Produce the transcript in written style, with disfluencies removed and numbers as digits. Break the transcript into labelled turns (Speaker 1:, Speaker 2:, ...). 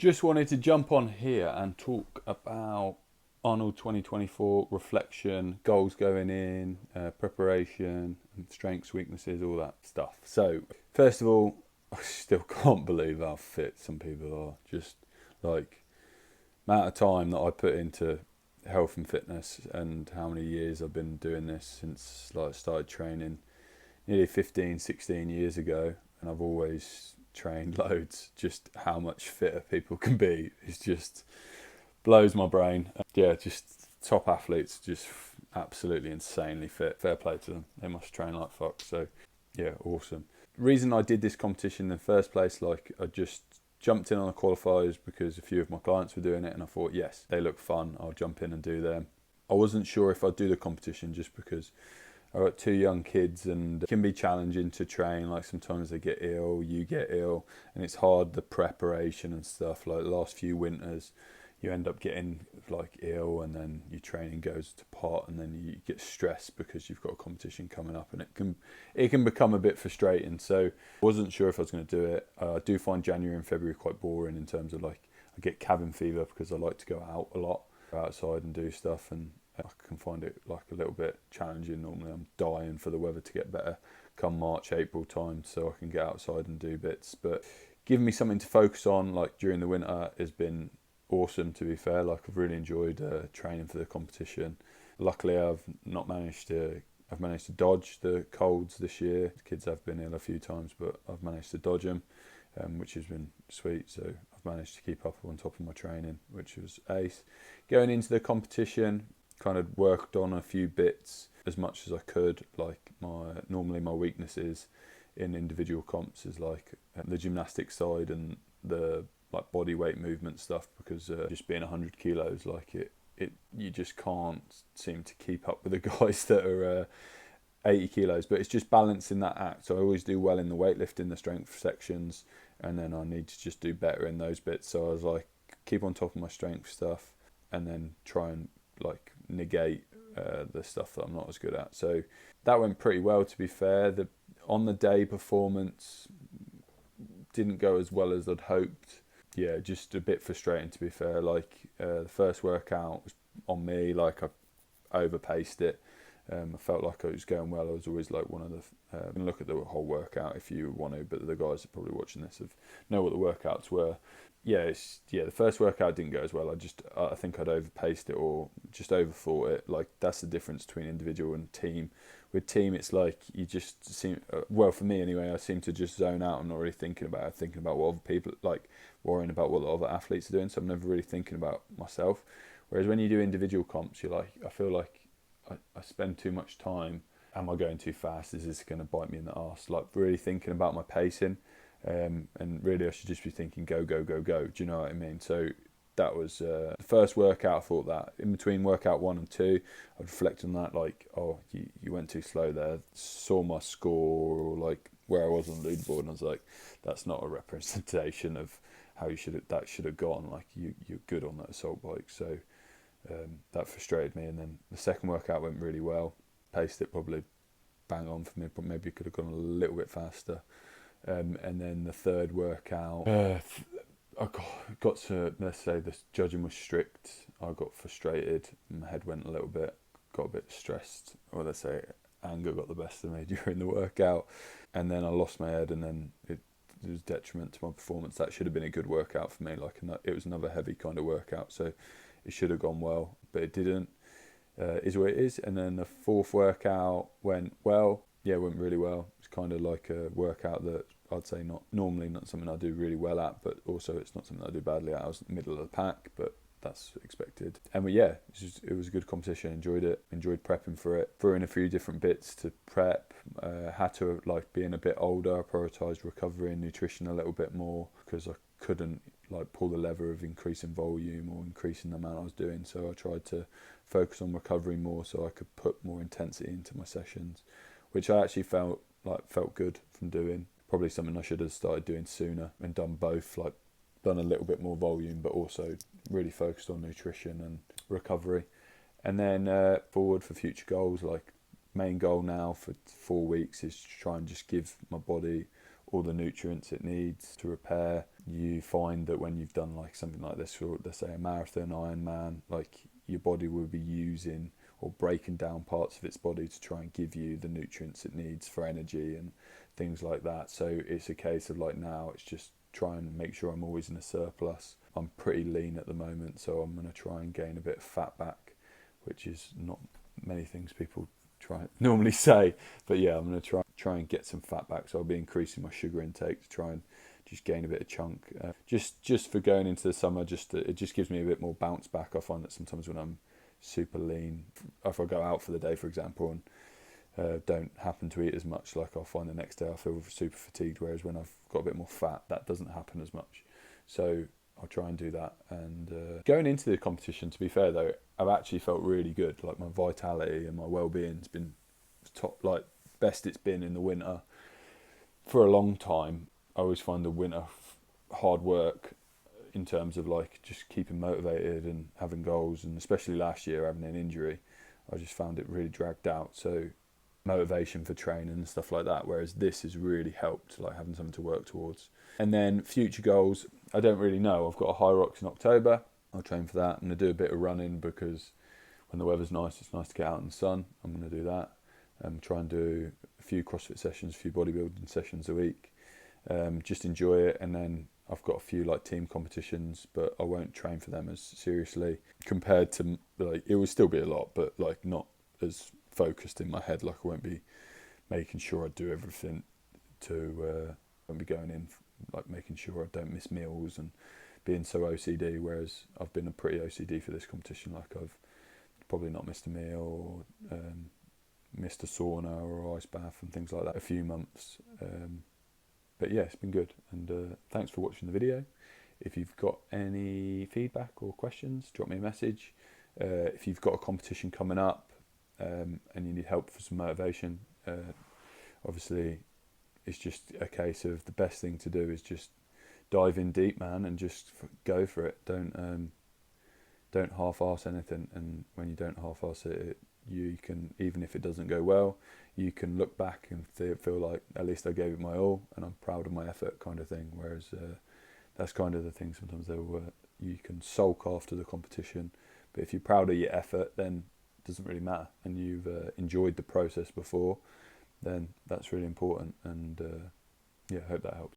Speaker 1: Just wanted to jump on here and talk about Arnold 2024 reflection, goals going in, preparation, and strengths, weaknesses, all that stuff. So, first of all, I still can't believe how fit some people are. Just like amount of time that I put into health and fitness, and how many years I've been doing this since I started training nearly 15, 16 years ago, and I've always trained loads. Just how much fitter people can be is just blows my brain. Yeah, just top athletes, just absolutely insanely fit. Fair play to them. They must train like fuck. So yeah, awesome. Reason I did this competition in the first place, like I just jumped in on the qualifiers because a few of my clients were doing it, and I thought, yes, they look fun, I'll jump in and do them. I wasn't sure if I'd do the competition just because I've got two young kids and it can be challenging to train. Like sometimes they get ill, you get ill, and it's hard, the preparation and stuff. Like the last few winters, you end up getting like ill, and then your training goes to pot, and then you get stressed because you've got a competition coming up, and it can become a bit frustrating. So I wasn't sure if I was going to do it. I do find January and February quite boring in terms of like I get cabin fever because I like to go out a lot, go outside and do stuff, and I can find it like a little bit challenging. Normally I'm dying for the weather to get better come March, April time, so I can get outside and do bits. But giving me something to focus on like during the winter has been awesome, to be fair. Like I've really enjoyed training for the competition. Luckily I've managed to dodge the colds this year. The kids have been ill a few times, but I've managed to dodge them, which has been sweet. So I've managed to keep up on top of my training, which was ace. Going into the competition, kind of worked on a few bits as much as I could. Like normally my weaknesses in individual comps is like the gymnastics side and the like body weight movement stuff, because just being 100 kilos, like it you just can't seem to keep up with the guys that are 80 kilos. But it's just balancing that act. So I always do well in the weightlifting, the strength sections, and then I need to just do better in those bits. So I was like, keep on top of my strength stuff, and then try and like negate the stuff that I'm not as good at. So that went pretty well, to be fair. The on the day performance didn't go as well as I'd hoped. Yeah, just a bit frustrating, to be fair. Like the first workout was on me. Like I overpaced it. I felt like I was going well. I was always like one of the. You can look at the whole workout if you want to, but the guys that are probably watching this know what the workouts were. Yeah, the first workout didn't go as well. I think I'd overpaced it or just overthought it. Like that's the difference between individual and team. With team, it's like you just seem well, for me anyway. I seem to just zone out. I'm not really thinking about it. Thinking about what other people like, worrying about what the other athletes are doing. So I'm never really thinking about myself. Whereas when you do individual comps, you're like, I feel like I spend too much time. Am I going too fast? Is this going to bite me in the arse? Like really thinking about my pacing. And really I should just be thinking go, go, go, go. Do you know what I mean? So that was the first workout. I thought that in between workout 1 and 2, I'd reflect on that, like, oh, you went too slow there. Saw my score or like where I was on the leaderboard, and I was like, that's not a representation of how that should have gone. Like you're good on that assault bike. So that frustrated me. And then the second workout went really well. Paced it probably bang on for me, but maybe could have gone a little bit faster. And then the third workout, I got to, let's say the judging was strict. I got frustrated, my head went a little bit, got a bit stressed, or let's say anger got the best of me during the workout, and then I lost my head, and then it was detriment to my performance. That should have been a good workout for me. Like it was another heavy kind of workout, so it should have gone well, but it didn't. Is what it is. And then the fourth workout went well. Yeah, it went really well. It's kind of like a workout that I'd say not something I do really well at, but also it's not something I do badly at. I was in the middle of the pack, but that's expected. And it was a good competition. Enjoyed it. Enjoyed prepping for it. Threw in a few different bits to prep. Had to, like, being a bit older, I prioritised recovery and nutrition a little bit more because I couldn't like pull the lever of increasing volume or increasing the amount I was doing. So I tried to focus on recovery more so I could put more intensity into my sessions, which I actually felt good from doing. Probably something I should have started doing sooner and done both, like done a little bit more volume, but also really focused on nutrition and recovery. And then forward for future goals, like main goal now for 4 weeks is to try and just give my body all the nutrients it needs to repair, you find that when you've done like something like this, or let's say a marathon, Ironman, like your body will be using or breaking down parts of its body to try and give you the nutrients it needs for energy and things like that. So it's a case of like now it's just try and make sure I'm always in a surplus. I'm pretty lean at the moment, so I'm going to try and gain a bit of fat back, which is not many things people normally say, but yeah, I'm going to try and get some fat back. So I'll be increasing my sugar intake to try and just gain a bit of chunk. Just for going into the summer, it just gives me a bit more bounce back. I find that sometimes when I'm super lean, if I go out for the day, for example, and don't happen to eat as much, like I'll find the next day I feel super fatigued, whereas when I've got a bit more fat, that doesn't happen as much. So I'll try and do that. And going into the competition, to be fair though, I've actually felt really good. Like my vitality and my well-being's been top, like best it's been in the winter for a long time. I always find the winter hard work in terms of like just keeping motivated and having goals, and especially last year having an injury, I just found it really dragged out. So motivation for training and stuff like that, whereas this has really helped, like having something to work towards. And then future goals, I don't really know. I've got a high rocks in October. I'll train for that. I'm going to do a bit of running because when the weather's nice, it's nice to get out in the sun. I'm going to do that. Try and do a few CrossFit sessions, a few bodybuilding sessions a week. Just enjoy it. And then I've got a few like team competitions, but I won't train for them as seriously compared to like, it will still be a lot, but like not as focused in my head. Like I won't be making sure I do everything to, won't be going in like making sure I don't miss meals and being so OCD, whereas I've been a pretty OCD for this competition. Like I've probably not missed a meal or missed a sauna or ice bath and things like that a few months. But yeah, it's been good. And thanks for watching the video. If you've got any feedback or questions, drop me a message. If you've got a competition coming up and you need help for some motivation, obviously it's just a case of the best thing to do is just dive in deep, man, and just go for it. Don't half-ass anything. And when you don't half-ass it, you can, even if it doesn't go well, you can look back and feel like at least I gave it my all and I'm proud of my effort, kind of thing. Whereas that's kind of the thing. Sometimes you can sulk after the competition, but if you're proud of your effort, then it doesn't really matter, and you've enjoyed the process before, then that's really important. And yeah, I hope that helps.